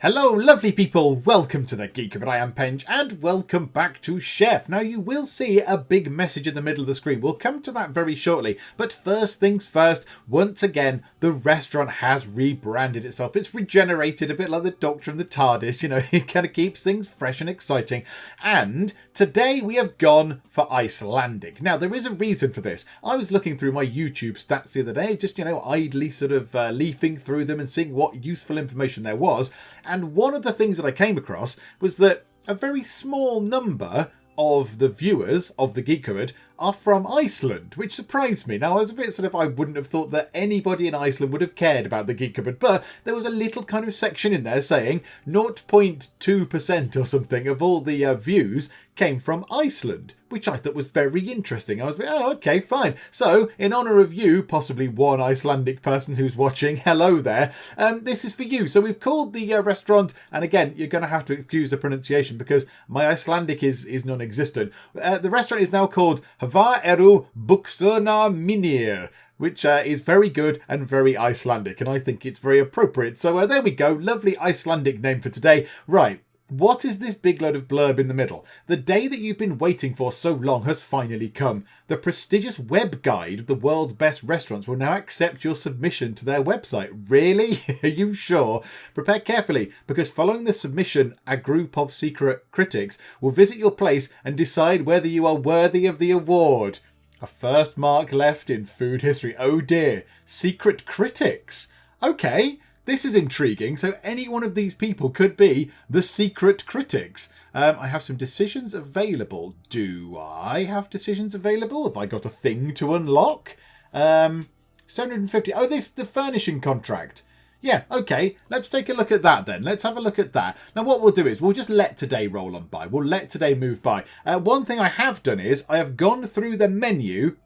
Hello lovely people, welcome to the Geek, but I am Penge, and welcome back to Chef. Now you will see a big message in the middle of the screen, we'll come to that very shortly, but first things first, once again the restaurant has rebranded itself. It's regenerated a bit like the Doctor and the TARDIS, you know, it kind of keeps things fresh and exciting, and today we have gone for Icelandic. Now there is a reason for this. I was looking through my YouTube stats the other day, just, you know, idly sort of leafing through them and seeing what useful information there was. And one of the things that I came across was that a very small number of the viewers of the Geek Cupboard are from Iceland, which surprised me. Now, I was a bit sort of, I wouldn't have thought that anybody in Iceland would have cared about the Geek Cupboard, but there was a little kind of section in there saying 0.2% or something of all the views came from Iceland, which I thought was very interesting. I was like, oh, okay, fine. So, in honour of you, possibly one Icelandic person who's watching, hello there, this is for you. So we've called the restaurant, and again, you're going to have to excuse the pronunciation because my Icelandic is non-existent. The restaurant is now called Hva eru buxurnar mínir, which is very good and very Icelandic, and I think it's very appropriate. So there we go, lovely Icelandic name for today. Right. What is this big load of blurb in the middle? The day that you've been waiting for so long has finally come. The prestigious web guide of the world's best restaurants will now accept your submission to their website. Really? Are you sure? Prepare carefully, because following the submission, a group of secret critics will visit your place and decide whether you are worthy of the award. A first mark left in food history. Oh dear. Secret critics. Okay. This is intriguing. So any one of these people could be the secret critics. I have some decisions available. Do I have decisions available? Have I got a thing to unlock? 750. Oh, this is the furnishing contract. Yeah, okay. Let's take a look at that then. Let's have a look at that. Now what we'll do is we'll just let today roll on by. We'll let today move by. One thing I have done is I have gone through the menu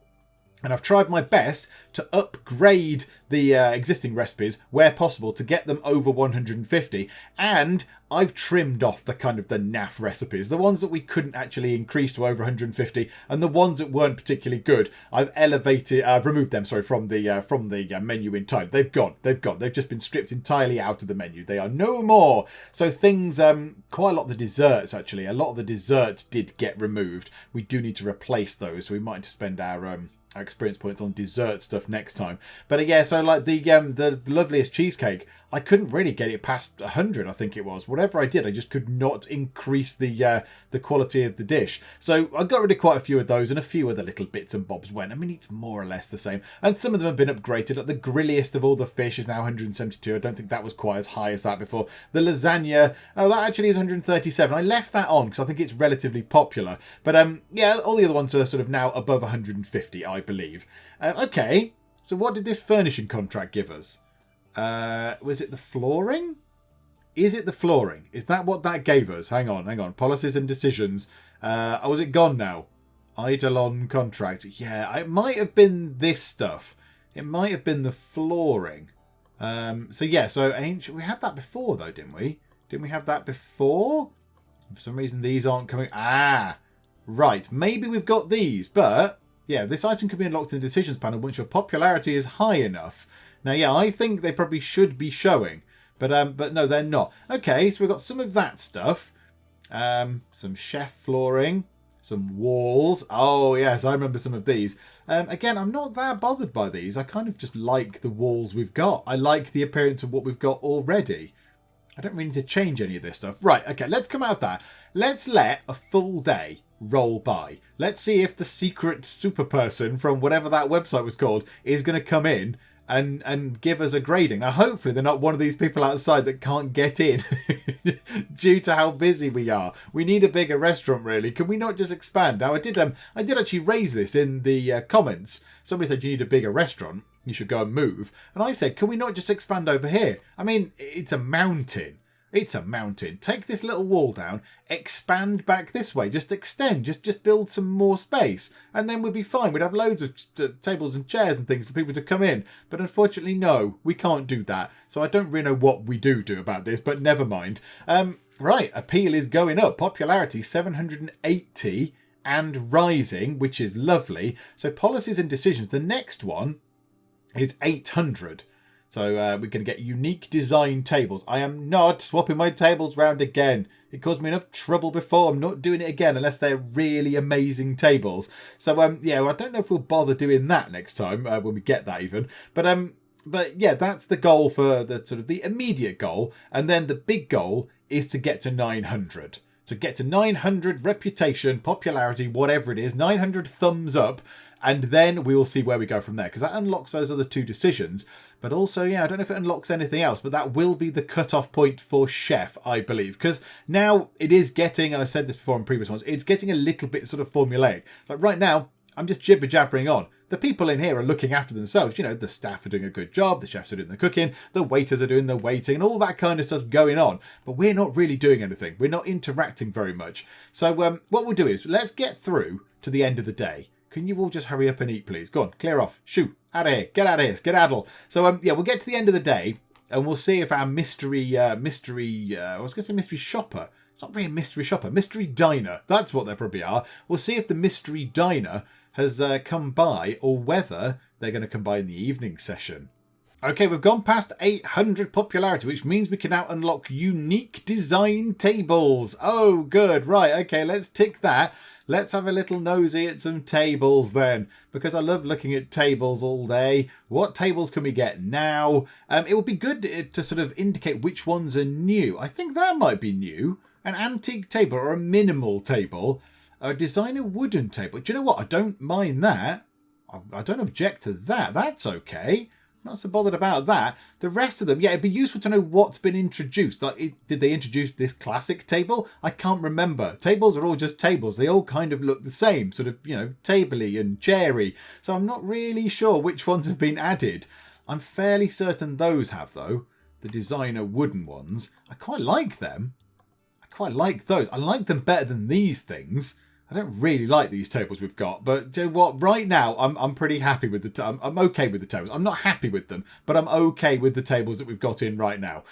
and I've tried my best to upgrade the existing recipes where possible to get them over 150. And I've trimmed off the kind of the naff recipes, the ones that we couldn't actually increase to over 150, and the ones that weren't particularly good. I've removed them, sorry, from the menu entirely. They've gone. They've just been stripped entirely out of the menu. They are no more. So things, quite a lot of the desserts actually. A lot of the desserts did get removed. We do need to replace those. So we might have to spend our experience points on dessert stuff next time. But yeah, so like the loveliest cheesecake, I couldn't really get it past 100, I think it was. Whatever I did, I just could not increase the quality of the dish. So I got rid of quite a few of those, and a few other little bits and bobs went. I mean, it's more or less the same. And some of them have been upgraded. Like the grilliest of all the fish is now 172. I don't think that was quite as high as that before. The lasagna, oh, that actually is 137. I left that on because I think it's relatively popular. But yeah, all the other ones are sort of now above 150, I believe. Okay, so what did this furnishing contract give us? Was it the flooring? Is it the flooring? Is that what that gave us? Hang on. Policies and decisions. Oh, was it gone now? Eidolon contract. Yeah, it might have been this stuff. It might have been the flooring. So yeah, so ancient. We had that before though, didn't we? Didn't we have that before? For some reason these aren't coming. Ah, right. Maybe we've got these, but yeah, this item can be unlocked in the decisions panel once your popularity is high enough. Now, yeah, I think they probably should be showing, but no, they're not. Okay, so we've got some of that stuff. Some chef flooring, some walls. Oh, yes, I remember some of these. Again, I'm not that bothered by these. I kind of just like the walls we've got. I like the appearance of what we've got already. I don't really need to change any of this stuff. Right, okay, let's come out of that. Let's let a full day roll by. Let's see if the secret super person from whatever that website was called is going to come in and give us a grading. Now, hopefully they're not one of these people outside that can't get in due to how busy we are. We need a bigger restaurant, really. Can we not just expand? Now, I did actually raise this in the comments. Somebody said you need a bigger restaurant. You should go and move. And I said, can we not just expand over here? I mean, it's a mountain. It's a mountain. Take this little wall down, expand back this way, just extend, just build some more space, and then we'd be fine. We'd have loads of tables and chairs and things for people to come in. But unfortunately, no, we can't do that. So I don't really know what we do about this, but never mind. Right, appeal is going up. Popularity 780 and rising, which is lovely. So policies and decisions. The next one is 800. So we're going to get unique design tables. I am not swapping my tables around again. It caused me enough trouble before. I'm not doing it again unless they're really amazing tables. So yeah, I don't know if we'll bother doing that next time when we get that even. But yeah, that's the goal for the sort of the immediate goal. And then the big goal is to get to 900. To get to 900 reputation, popularity, whatever it is, 900 thumbs up. And then we will see where we go from there, because that unlocks those other 2 decisions. But also, yeah, I don't know if it unlocks anything else, but that will be the cutoff point for Chef, I believe. Because now it is getting, and I've said this before in previous ones, it's getting a little bit sort of formulaic. Like right now, I'm just jibber-jabbering on. The people in here are looking after themselves. You know, the staff are doing a good job, the chefs are doing the cooking, the waiters are doing the waiting, and all that kind of stuff going on. But we're not really doing anything. We're not interacting very much. So what we'll do is, let's get through to the end of the day. Can you all just hurry up and eat, please? Go on, clear off. Shoo, out of here. Get out of here. Skedaddle. So, yeah, we'll get to the end of the day and we'll see if our mystery shopper. It's not really a mystery shopper. Mystery diner. That's what they probably are. We'll see if the mystery diner has come by or whether they're going to come by in the evening session. Okay, we've gone past 800 popularity, which means we can now unlock unique design tables. Oh, good. Right, okay, let's tick that. Let's have a little nosy at some tables then, because I love looking at tables all day. What tables can we get now? It would be good to sort of indicate which ones are new. I think that might be new. An antique table or a minimal table. A designer wooden table. Do you know what? I don't mind that. I don't object to that. That's okay. Not so bothered about that. The rest of them, yeah, it'd be useful to know what's been introduced. Like, did they introduce this classic table? I can't remember. Tables are all just tables. They all kind of look the same, sort of, you know, tabley and chairy. So I'm not really sure which ones have been added. I'm fairly certain those have, though. The designer wooden ones. I quite like them. I quite like those. I like them better than these things. I don't really like these tables we've got, but you know what? Right now, I'm pretty happy with the. I'm okay with the tables. I'm not happy with them, but I'm okay with the tables that we've got in right now.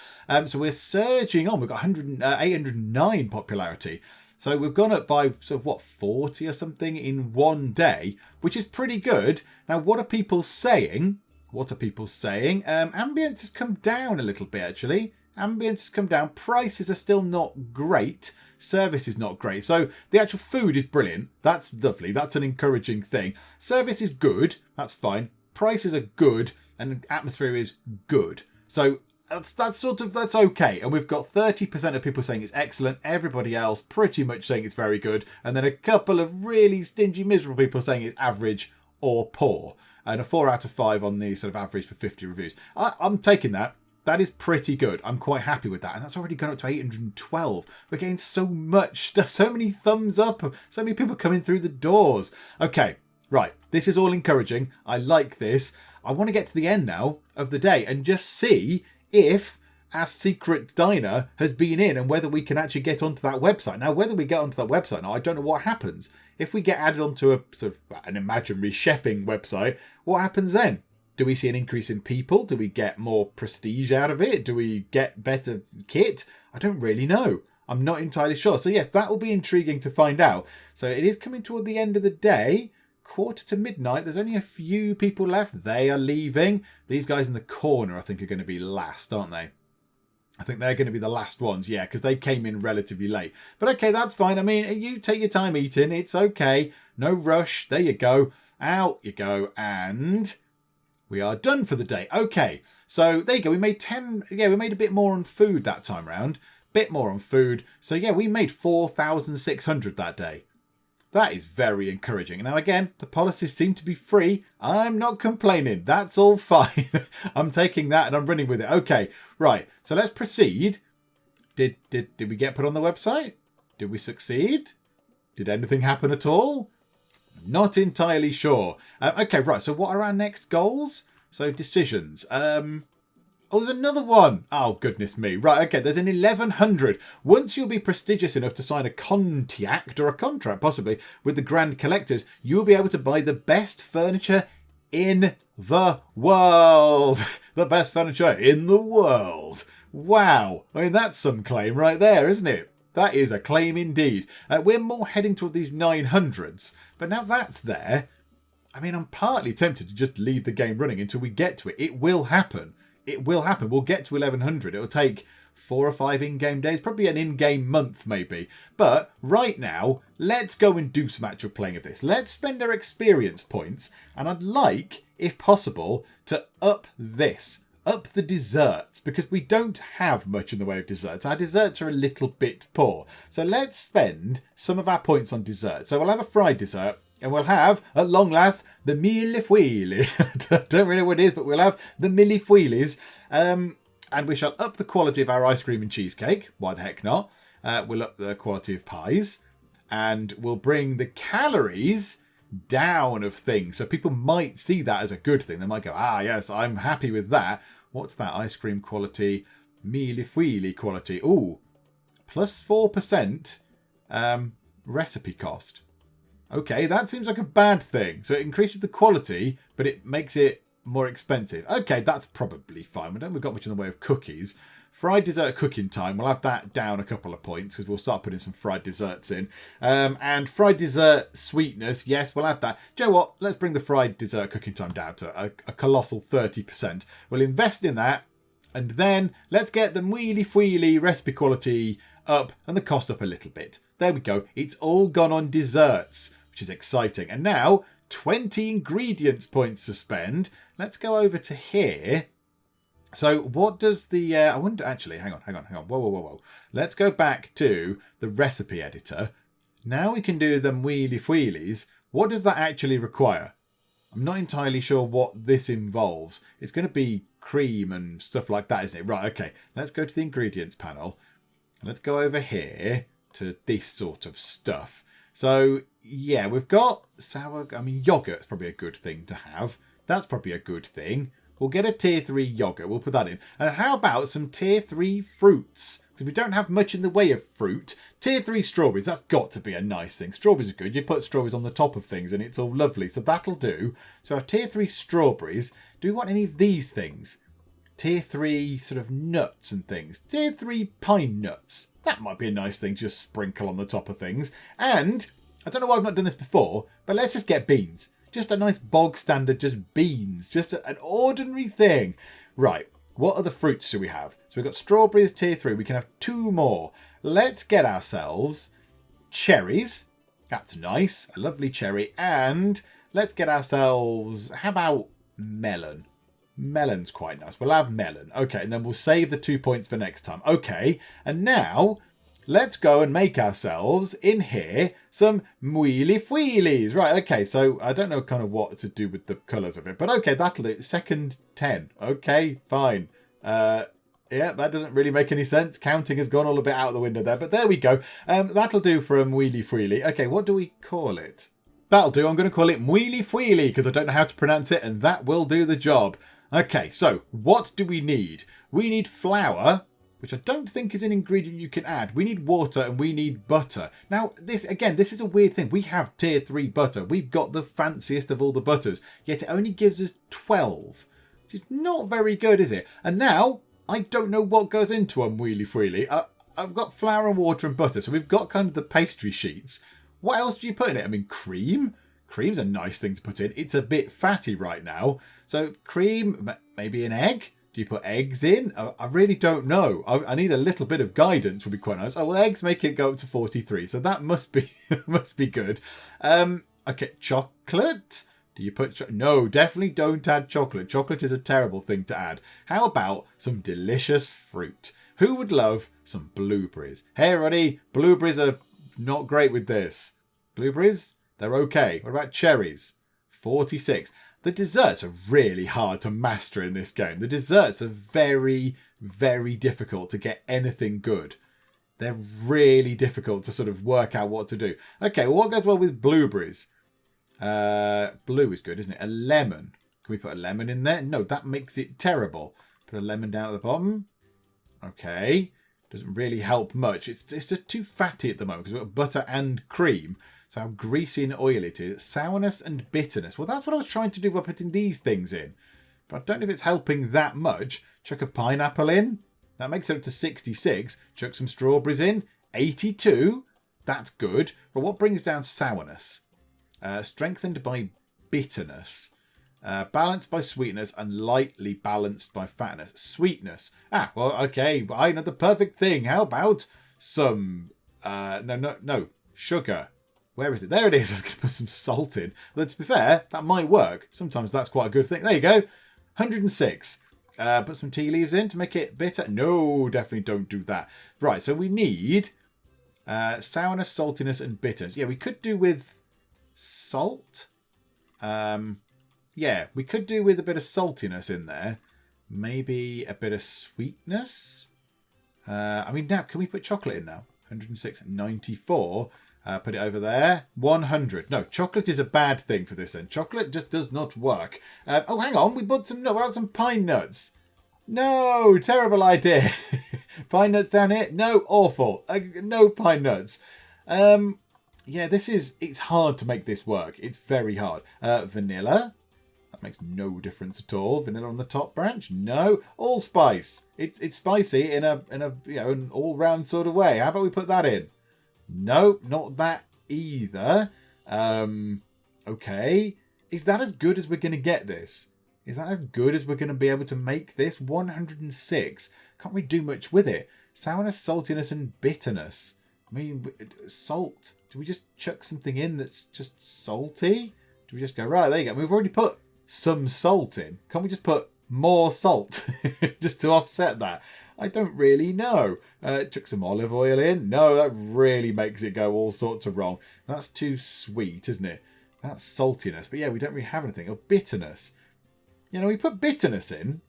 So we're surging on. We've got 809 popularity. So we've gone up by sort of what 40 or something in one day, which is pretty good. Now, what are people saying? Ambience has come down a little bit actually. Ambience has come down. Prices are still not great. Service is not great. So the actual food is brilliant. That's lovely. That's an encouraging thing. Service is good. That's fine. Prices are good. And atmosphere is good. So that's okay. And we've got 30% of people saying it's excellent. Everybody else pretty much saying it's very good. And then a couple of really stingy, miserable people saying it's average or poor. And a 4 out of 5 on the sort of average for 50 reviews. I'm taking that. That is pretty good. I'm quite happy with that. And that's already gone up to 812. We're getting so much stuff. So many thumbs up. So many people coming through the doors. Okay, right. This is all encouraging. I like this. I want to get to the end now of the day and just see if our secret diner has been in and whether we can actually get onto that website. Now, whether we get onto that website, now I don't know what happens. If we get added onto a sort of an imaginary chefing website, what happens then? Do we see an increase in people? Do we get more prestige out of it? Do we get better kit? I don't really know. I'm not entirely sure. So yes, that will be intriguing to find out. So it is coming toward the end of the day. 1:45. There's only a few people left. They are leaving. These guys in the corner, I think, are going to be last, aren't they? I think they're going to be the last ones. Yeah, because they came in relatively late. But okay, that's fine. I mean, you take your time eating. It's okay. No rush. There you go. Out you go. And we are done for the day. Okay, so there you go. We made 10. Yeah, we made a bit more on food that time round. Bit more on food. So yeah, we made 4,600 that day. That is very encouraging. Now again, the policies seem to be free. I'm not complaining. That's all fine. I'm taking that and I'm running with it. Okay, right. So let's proceed. Did we get put on the website? Did we succeed? Did anything happen at all? Not entirely sure. Okay, right. So what are our next goals? So decisions. Oh, there's another one. Oh, goodness me. Right, okay, there's an 1100. Once you'll be prestigious enough to sign a contract or a contract, possibly, with the Grand Collectors, you'll be able to buy the best furniture in the world. The best furniture in the world. Wow. I mean, that's some claim right there, isn't it? That is a claim indeed. We're more heading toward these 900s. But now that's there, I mean, I'm partly tempted to just leave the game running until we get to it. It will happen. it will happen. We'll get to 1100. It'll take 4 or 5 in-game days, probably an in-game month maybe. But right now, let's go and do some actual playing of this. Let's spend our experience points, and I'd like, if possible, to up the desserts, because we don't have much in the way of desserts. Our desserts are a little bit poor. So let's spend some of our points on dessert. So we'll have a fried dessert, and we'll have, at long last, the millefuili. Don't really know what it is, but we'll have the millefuilis. And we shall up the quality of our ice cream and cheesecake. Why the heck not? We'll up the quality of pies. And we'll bring the calories down of things. So people might see that as a good thing. They might go, yes, I'm happy with that. What's that? Ice cream quality, millefuili quality. Ooh, plus 4% recipe cost. Okay, that seems like a bad thing. So it increases the quality, but it makes it more expensive. Okay, that's probably fine. We don't have got much in the way of cookies. Fried dessert cooking time, we'll have that down a couple of points because we'll start putting some fried desserts in. And fried dessert sweetness, yes, we'll have that. Do you know what? Let's bring the fried dessert cooking time down to a colossal 30%. We'll invest in that, and then let's get the millefuili recipe quality up and the cost up a little bit. There we go. It's all gone on desserts, which is exciting. And now 20 ingredients points to spend. Let's go over to here. So what does the... I wonder... Actually, hang on. Whoa. Let's go back to the recipe editor. Now we can do the millefuilis. What does that actually require? I'm not entirely sure what this involves. It's going to be cream and stuff like that, isn't it? Right, okay. Let's go to the ingredients panel. Let's go over here to this sort of stuff. So, yeah, we've got yogurt's probably a good thing to have. That's probably a good thing. We'll get a tier 3 yogurt. We'll put that in. And how about some tier 3 fruits? Because we don't have much in the way of fruit. Tier 3 strawberries. That's got to be a nice thing. Strawberries are good. You put strawberries on the top of things and it's all lovely. So that'll do. So our tier 3 strawberries. Do we want any of these things? Tier 3 sort of nuts and things. Tier 3 pine nuts. That might be a nice thing to just sprinkle on the top of things. And I don't know why I've not done this before, but let's just get beans. Just a nice bog standard, just beans. Just an ordinary thing. Right, what other fruits do we have? So we've got strawberries, tier 3. We can have 2 more. Let's get ourselves cherries. That's nice. A lovely cherry. And let's get ourselves... How about melon? Melon's quite nice. We'll have melon. Okay, and then we'll save the 2 points for next time. Okay, and now... Let's go and make ourselves, in here, some millefuilis. Right, okay, so I don't know kind of what to do with the colours of it. But okay, that'll do. Second 10. Okay, fine. Yeah, that doesn't really make any sense. Counting has gone all a bit out of the window there. But there we go. That'll do for a millefuili. Okay, what do we call it? That'll do. I'm going to call it millefuili because I don't know how to pronounce it. And that will do the job. Okay, so what do we need? We need flour, which I don't think is an ingredient you can add. We need water and we need butter. Now, this is a weird thing. We have tier 3 butter. We've got the fanciest of all the butters, yet it only gives us 12, which is not very good, is it? And now, I don't know what goes into a millefuili. I've got flour and water and butter, so we've got kind of the pastry sheets. What else do you put in it? I mean, cream? Cream's a nice thing to put in. It's a bit fatty right now. So cream, maybe an egg? Do you put eggs in? I really don't know. I need a little bit of guidance. Would be quite nice. Oh, well, eggs make it go up to 43, so that must be must be good. Okay, chocolate. Do you put... No, definitely don't add chocolate. Chocolate is a terrible thing to add. How about some delicious fruit? Who would love some blueberries? Hey, everybody, blueberries are not great with this. Blueberries? They're okay. What about cherries? 46. The desserts are really hard to master in this game. The desserts are very, very difficult to get anything good. They're really difficult to sort of work out what to do. Okay, well, what goes well with blueberries? Blue is good, isn't it? A lemon. Can we put a lemon in there? No, that makes it terrible. Put a lemon down at the bottom. Okay. Doesn't really help much. It's just too fatty at the moment because we've got butter and cream. So how greasy and oily it is. Sourness and bitterness. Well, that's what I was trying to do by putting these things in. But I don't know if it's helping that much. Chuck a pineapple in. That makes it up to 66. Chuck some strawberries in. 82. That's good. But what brings down sourness? Strengthened by bitterness. Balanced by sweetness and lightly balanced by fatness. Sweetness. Ah, well, okay. I know the perfect thing. How about some... No. Sugar. Where is it? There it is. I was going to put some salt in. But to be fair, that might work. Sometimes that's quite a good thing. There you go. 106. Put some tea leaves in to make it bitter. No, definitely don't do that. Right, so we need sourness, saltiness, and bitters. Yeah, we could do with salt. Yeah, we could do with a bit of saltiness in there. Maybe a bit of sweetness. I mean, now, can we put chocolate in now? 106, 94. Put it over there. 100. No, chocolate is a bad thing for this end. Chocolate just does not work. Oh, hang on. We bought some pine nuts. No, terrible idea. Pine nuts down here? No, awful. No pine nuts. Yeah, it's hard to make this work. It's very hard. Vanilla. That makes no difference at all. Vanilla on the top branch? No. Allspice. It's spicy in a an all-round sort of way. How about we put that in? No, not that either. Okay. Is that as good as we're going to get this? Is that as good as we're going to be able to make this? 106. Can't really do much with it. Sourness, saltiness, and bitterness. I mean, salt. Do we just chuck something in that's just salty? Do we just go, right, there you go. We've already put some salt in. Can't we just put more salt just to offset that? I don't really know. Chuck some olive oil in. No, that really makes it go all sorts of wrong. That's too sweet, isn't it? That's saltiness. But yeah, we don't really have anything. Or bitterness. You know, we put bitterness in.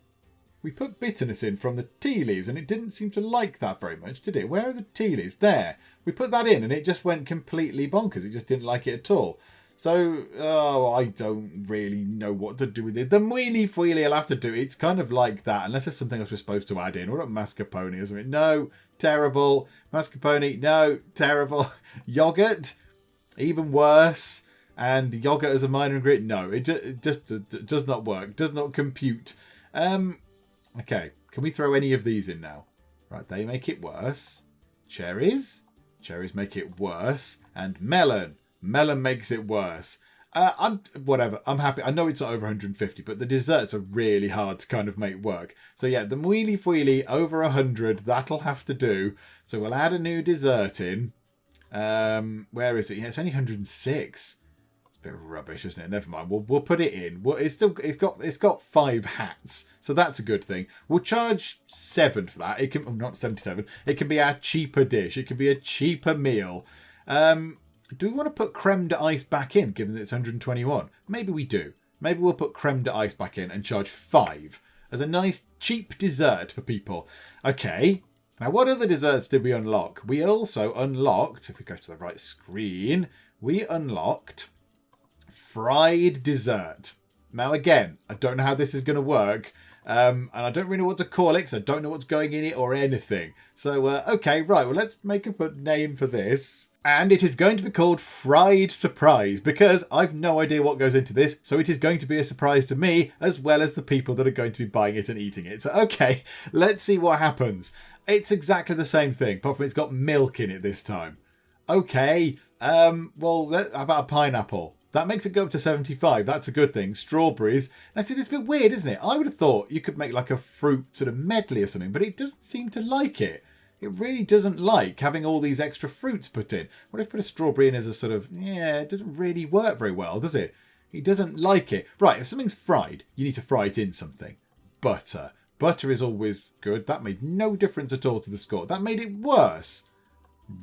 We put bitterness in from the tea leaves, and it didn't seem to like that very much, did it? Where are the tea leaves? There. We put that in, and it just went completely bonkers. It just didn't like it at all. So, I don't really know what to do with it. The Mealy Feely I'll have to do. It's kind of like that, unless there's something else we're supposed to add in. What about mascarpone or something? No, terrible. Mascarpone, no, terrible. Yogurt, even worse. And yogurt as a minor ingredient, no. It just does not work. Does not compute. Okay, can we throw any of these in now? Right, they make it worse. Cherries make it worse. And melon makes it worse. Whatever. I'm happy. I know it's not over 150, but the desserts are really hard to kind of make work. So yeah, the Mealy Feely over 100, that'll have to do. So we'll add a new dessert in. Where is it? Yeah, it's only 106. Bit of rubbish, isn't it? Never mind. We'll put it in. Well, it's got 5 hats, so that's a good thing. We'll charge 7 for that. It can not 77. It can be our cheaper dish. It can be a cheaper meal. Do we want to put creme de ice back in, given that it's 121? Maybe we do. Maybe we'll put creme de ice back in and charge 5 as a nice cheap dessert for people. Okay. Now, what other desserts did we unlock? We also unlocked, if we go to the right screen, we unlocked fried dessert. Now again, I don't know how this is going to work, and I don't really know what to call it because I don't know what's going in it or anything. So okay, right, well, let's make a name for this, and it is going to be called Fried Surprise, because I've no idea what goes into this, so it is going to be a surprise to me as well as the people that are going to be buying it and eating it. So okay, let's see what happens. It's exactly the same thing, apart from it's got milk in it this time. Okay, well, how about a pineapple? That makes it go up to 75. That's a good thing. Strawberries. Now, see, this is a bit weird, isn't it? I would have thought you could make like a fruit sort of medley or something, but it doesn't seem to like it. It really doesn't like having all these extra fruits put in. What if I put a strawberry in as a sort of, yeah, it doesn't really work very well, does it? It doesn't like it. Right, if something's fried, you need to fry it in something. Butter. Butter is always good. That made no difference at all to the score. That made it worse.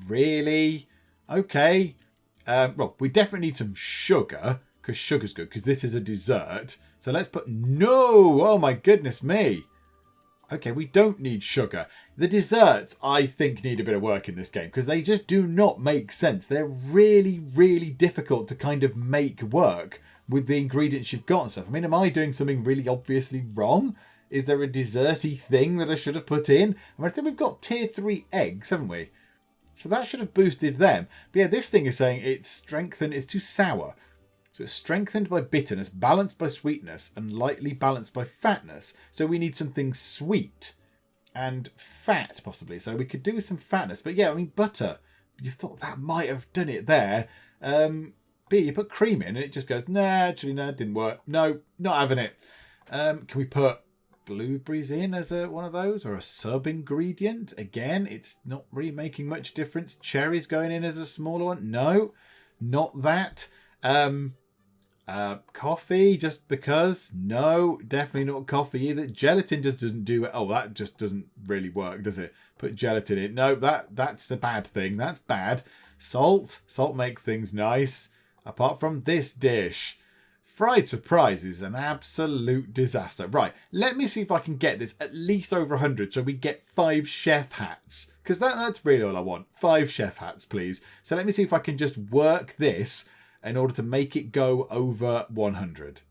Really? Okay. Well, we definitely need some sugar, because sugar's good, because this is a dessert. So let's put... No! Oh, my goodness me. Okay, we don't need sugar. The desserts, I think, need a bit of work in this game, because they just do not make sense. They're really, really difficult to kind of make work with the ingredients you've got and stuff. I mean, am I doing something really obviously wrong? Is there a desserty thing that I should have put in? I mean, I think we've got tier 3 eggs, haven't we? So that should have boosted them. But yeah, this thing is saying it's strengthened, it's too sour. So it's strengthened by bitterness, balanced by sweetness, and lightly balanced by fatness. So we need something sweet and fat, possibly. So we could do with some fatness. But yeah, I mean, butter. You thought that might have done it there. B, you put cream in and it just goes, nah, actually, no, it didn't work. No, not having it. Can we put blueberries in as one of those or a sub ingredient? Again, it's not really making much difference. Cherries going in as a smaller one? No, not that. Coffee just because? No, definitely not coffee either. Gelatin just doesn't do it. Oh, that just doesn't really work, does it? Put gelatin in. No, that's a bad thing. That's bad. Salt makes things nice. Apart from this dish. Fried surprise is an absolute disaster. Right, let me see if I can get this at least over 100 so we get 5 chef hats. Because that's really all I want. 5 chef hats, please. So let me see if I can just work this in order to make it go over 100.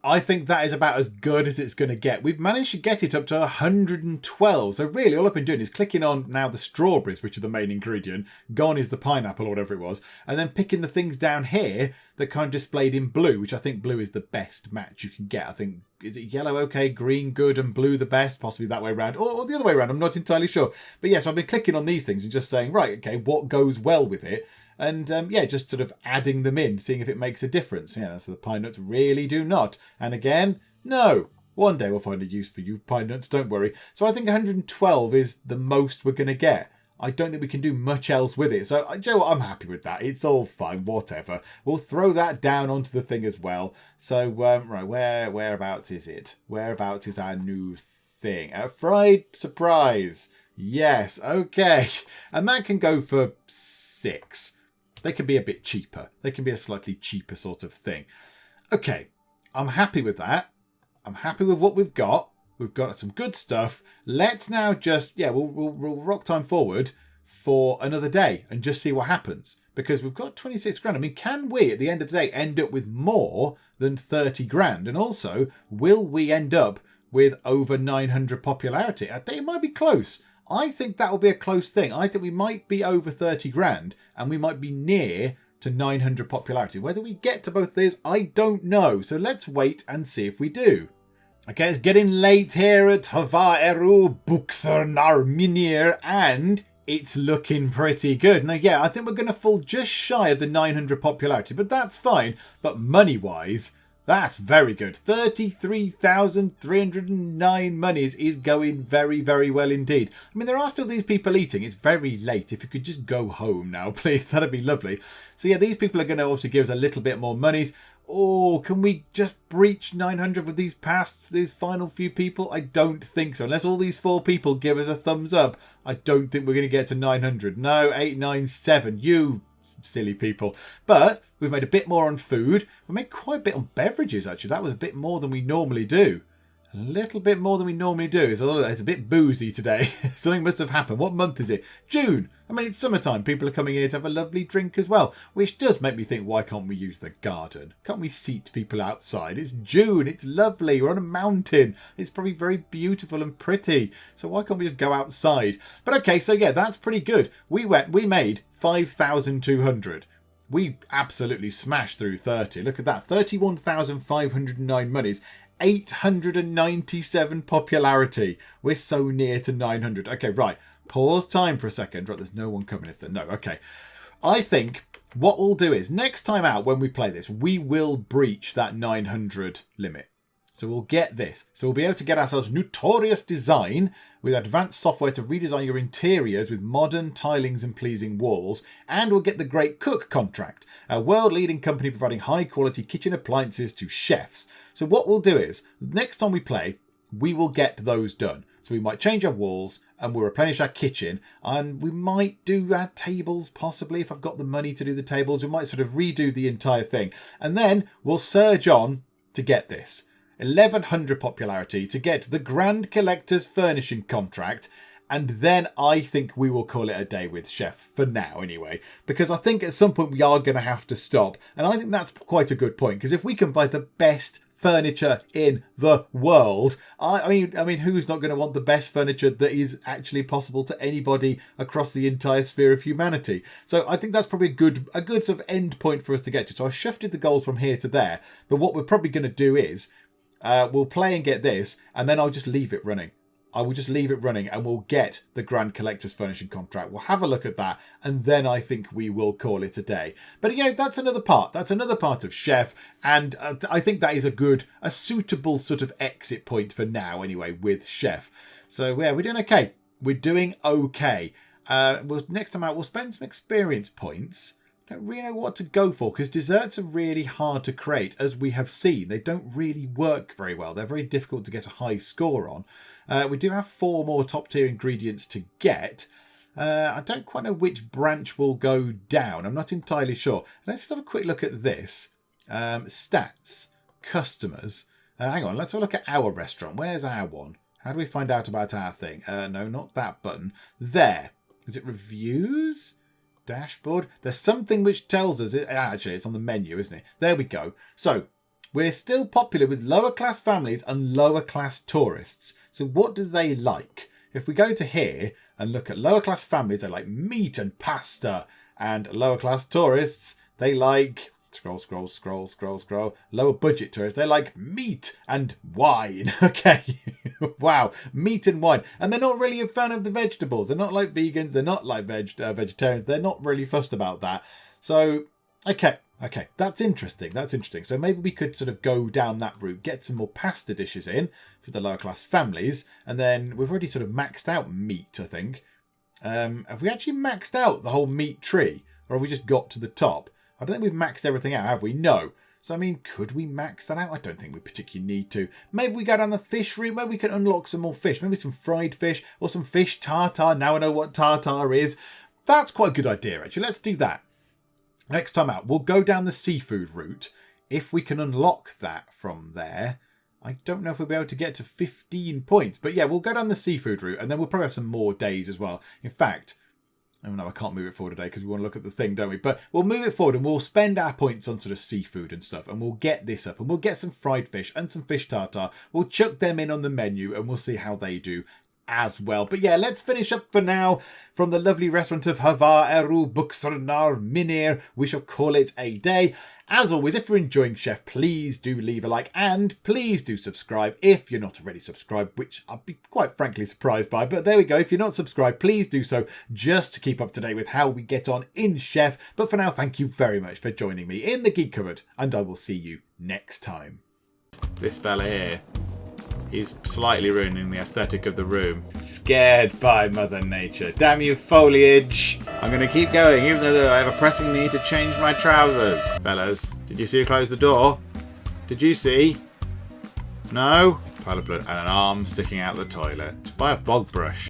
I think that is about as good as it's going to get. We've managed to get it up to 112. So really all I've been doing is clicking on now the strawberries, which are the main ingredient. Gone is the pineapple or whatever it was. And then picking the things down here that kind of displayed in blue, which I think blue is the best match you can get. I think, is it yellow okay, green good, and blue the best? Possibly that way around. Or the other way around, I'm not entirely sure. But yes, I've been clicking on these things and just saying, right, okay, what goes well with it? And yeah, just sort of adding them in, seeing if it makes a difference. Yeah, so the pine nuts really do not. And again, no. One day we'll find a use for you pine nuts, don't worry. So I think 112 is the most we're going to get. I don't think we can do much else with it. So, Joe, I'm happy with that. It's all fine, whatever. We'll throw that down onto the thing as well. So, right, whereabouts is it? Whereabouts is our new thing? A fried surprise. Yes, okay. And that can go for 6. They can be a bit cheaper. They can be a slightly cheaper sort of thing. Okay, I'm happy with that. I'm happy with what we've got. We've got some good stuff. Let's now just, yeah, we'll rock time forward for another day and just see what happens. Because we've got 26 grand. I mean, can we, at the end of the day, end up with more than 30 grand? And also, will we end up with over 900 popularity? I think it might be close. I think that will be a close thing. I think we might be over 30 grand and we might be near to 900 popularity. Whether we get to both of these, I don't know. So let's wait and see if we do. Okay, it's getting late here at Havaeru Buxarnarminir and it's looking pretty good. Now, yeah, I think we're going to fall just shy of the 900 popularity, but that's fine. But money-wise, that's very good. 33,309 monies is going very, very well indeed. I mean, there are still these people eating. It's very late. If you could just go home now, please, that'd be lovely. So yeah, these people are going to also give us a little bit more monies. Oh, can we just breach 900 with these final few people? I don't think so. Unless all these 4 people give us a thumbs up, I don't think we're going to get to 900. No, 897. You silly people. But we've made a bit more on food. We made quite a bit on beverages, actually. That was a bit more than we normally do. A little bit more than we normally do. It's a bit boozy today. Something must have happened. What month is it? June. I mean, it's summertime. People are coming here to have a lovely drink as well. Which does make me think, why can't we use the garden? Can't we seat people outside? It's June. It's lovely. We're on a mountain. It's probably very beautiful and pretty. So why can't we just go outside? But okay, so yeah, that's pretty good. We made 5,200. We absolutely smashed through 30. Look at that. 31,509 monies. 897 popularity. We're so near to 900. Okay, right. Pause time for a second. Right, there's no one coming. Is there? No, okay. I think what we'll do is next time out when we play this, we will breach that 900 limit. So we'll get this. So we'll be able to get ourselves notorious design with advanced software to redesign your interiors with modern tilings and pleasing walls. And we'll get the Great Cook contract, a world-leading company providing high-quality kitchen appliances to chefs. So what we'll do is, next time we play, we will get those done. So we might change our walls and we'll replenish our kitchen. And we might do our tables, possibly, if I've got the money to do the tables. We might sort of redo the entire thing. And then we'll surge on to get this. 1,100 popularity to get the Grand Collector's Furnishing contract, and then I think we will call it a day with Chef, for now anyway, because I think at some point we are going to have to stop, and I think that's quite a good point, because if we can buy the best furniture in the world, I mean, who's not going to want the best furniture that is actually possible to anybody across the entire sphere of humanity? So I think that's probably a good sort of end point for us to get to. So I've shifted the goals from here to there, but what we're probably going to do is we'll play and get this, and then I'll just leave it running. I will just leave it running and we'll get the Grand Collector's Furnishing contract. We'll have a look at that and then I think we will call it a day. But that's another part. That's another part of Chef, and I think that is a suitable sort of exit point for now anyway with Chef. So yeah, we're doing okay. We're doing okay. Next time out, we'll spend some experience points. Don't really know what to go for because desserts are really hard to create, as we have seen. They don't really work very well. They're very difficult to get a high score on. We do have 4 more top tier ingredients to get. I don't quite know which branch will go down. I'm not entirely sure. Let's just have a quick look at this. Stats, customers. Hang on, let's have a look at our restaurant. Where's our one? How do we find out about our thing? No, not that button. There. Is it reviews? Dashboard. There's something which tells us actually it's on the menu, isn't it? There we go. So we're still popular with lower class families and lower class tourists. So what do they like? If we go to here and look at lower class families, they like meat and pasta, and lower class tourists, they like scroll. Lower budget tourists, they like meat and wine. Okay. Wow, meat and wine. And they're not really a fan of the vegetables. They're not like vegans. They're not like vegetarians. They're not really fussed about that. So, okay. That's interesting. So maybe we could sort of go down that route, get some more pasta dishes in for the lower class families. And then we've already sort of maxed out meat, I think. Have we actually maxed out the whole meat tree? Or have we just got to the top? I don't think we've maxed everything out, have we? No. So, I mean, could we max that out? I don't think we particularly need to. Maybe we go down the fish route. Maybe we can unlock some more fish. Maybe some fried fish or some fish tartare. Now I know what tartare is. That's quite a good idea, actually. Let's do that. Next time out, we'll go down the seafood route. If we can unlock that from there, I don't know if we'll be able to get to 15 points. But yeah, we'll go down the seafood route and then we'll probably have some more days as well. In fact, oh no, I can't move it forward today because we want to look at the thing, don't we? But we'll move it forward and we'll spend our points on sort of seafood and stuff. And we'll get this up and we'll get some fried fish and some fish tartare. We'll chuck them in on the menu and we'll see how they do as well. But yeah, let's finish up for now from the lovely restaurant of Hava Eru Buxarnar Minir. We shall call it a day. As always, if you're enjoying Chef, please do leave a like and please do subscribe if you're not already subscribed, which I'd be quite frankly surprised by. But there we go. If you're not subscribed, please do so just to keep up to date with how we get on in Chef. But for now, thank you very much for joining me in the Geek Cupboard and I will see you next time. This fella here. He's slightly ruining the aesthetic of the room. Scared by Mother Nature. Damn you, foliage. I'm going to keep going, even though I have a pressing need to change my trousers. Fellas, did you see her close the door? Did you see? No? Pile of blood and an arm sticking out the toilet. Buy a bog brush.